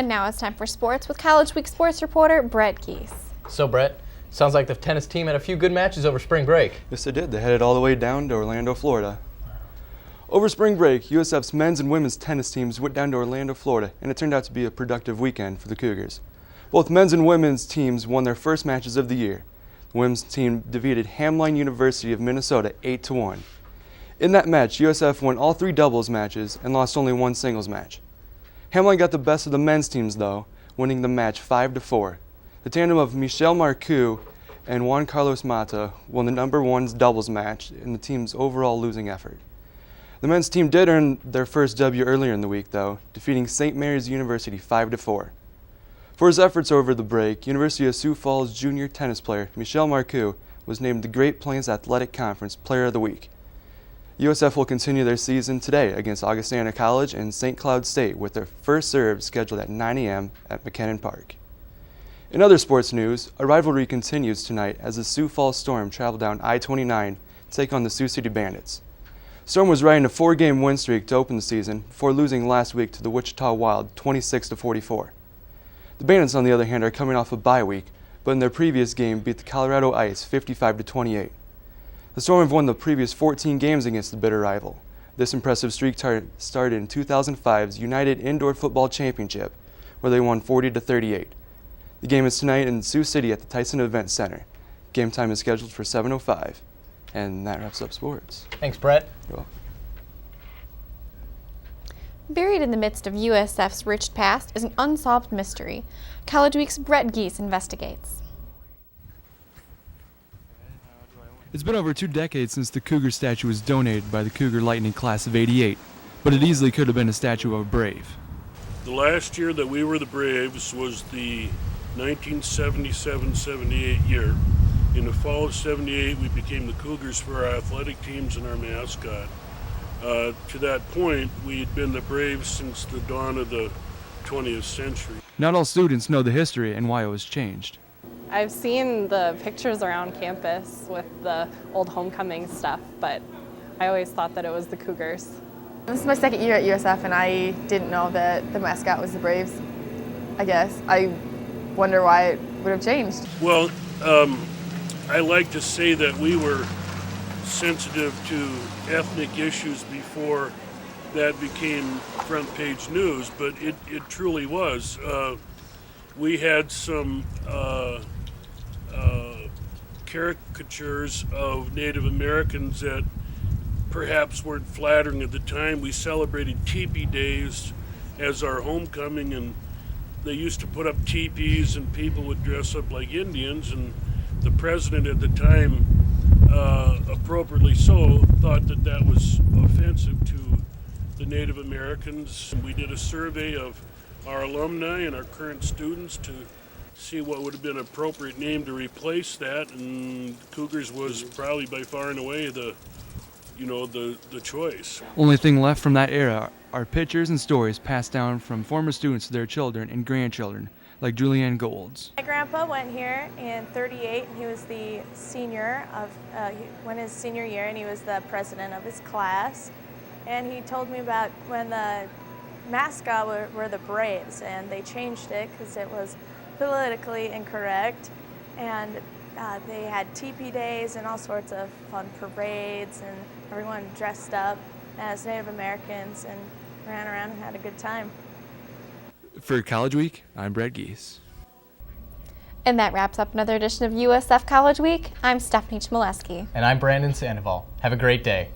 And now it's time for sports with College Week sports reporter Brett Geese. So Brett, sounds like the tennis team had a few good matches over spring break. Yes, they did. They headed all the way down to Orlando, Florida. Over spring break, USF's men's and women's tennis teams went down to Orlando, Florida, and it turned out to be a productive weekend for the Cougars. Both men's and women's teams won their first matches of the year. The women's team defeated Hamline University of Minnesota 8-1. In that match, USF won all 3 doubles matches and lost only 1 singles match. Hamline got the best of the men's teams though, winning the match 5-4. The tandem of Michel Marcoux and Juan Carlos Mata won the #1 doubles match in the team's overall losing effort. The men's team did earn their first W earlier in the week though, defeating St. Mary's University 5-4. For his efforts over the break, University of Sioux Falls junior tennis player Michel Marcoux was named the Great Plains Athletic Conference Player of the Week. USF will continue their season today against Augustana College and St. Cloud State with their first serve scheduled at 9 a.m. at McKinnon Park. In other sports news, a rivalry continues tonight as the Sioux Falls Storm travel down I-29 to take on the Sioux City Bandits. Storm was riding a 4-game win streak to open the season before losing last week to the Wichita Wild 26-44. The Bandits, on the other hand, are coming off a bye week, but in their previous game beat the Colorado Ice 55-28. The Storm have won the previous 14 games against the bitter rival. This impressive streak started in 2005's United Indoor Football Championship, where they won 40-38. The game is tonight in Sioux City at the Tyson Event Center. Game time is scheduled for 7:05. And that wraps up sports. Thanks, Brett. You're welcome. Buried in the midst of USF's rich past is an unsolved mystery. College Week's Brett Geese investigates. It's been over 2 decades since the Cougar statue was donated by the Cougar Lightning class of '88, but it easily could have been a statue of a Brave. The last year that we were the Braves was the 1977-78 year. In the fall of '78, we became the Cougars for our athletic teams and our mascot. To that point, we had been the Braves since the dawn of the 20th century. Not all students know the history and why it was changed. I've seen the pictures around campus with the old homecoming stuff, but I always thought that it was the Cougars. This is my second year at USF and I didn't know that the mascot was the Braves, I guess. I wonder why it would have changed. Well, I like to say that we were sensitive to ethnic issues before that became front page news, but it truly was. We had some caricatures of Native Americans that perhaps weren't flattering at the time. We celebrated teepee days as our homecoming, and they used to put up teepees and people would dress up like Indians, and the president at the time, appropriately so, thought that that was offensive to the Native Americans. We did a survey of our alumni and our current students to see what would have been an appropriate name to replace that, and Cougars was probably by far and away the choice. Only thing left from that era are pictures and stories passed down from former students to their children and grandchildren, like Julianne Gold's. My grandpa went here in '38, and he was the senior of, he went his senior year, and he was the president of his class. And he told me about when the mascot were the Braves, and they changed it because it was politically incorrect. And they had teepee days and all sorts of fun parades, and everyone dressed up as Native Americans and ran around and had a good time. For College Week, I'm Brett Geese. And that wraps up another edition of USF College Week. I'm Stefanie Chmielewski. And I'm Sandoval. Have a great day.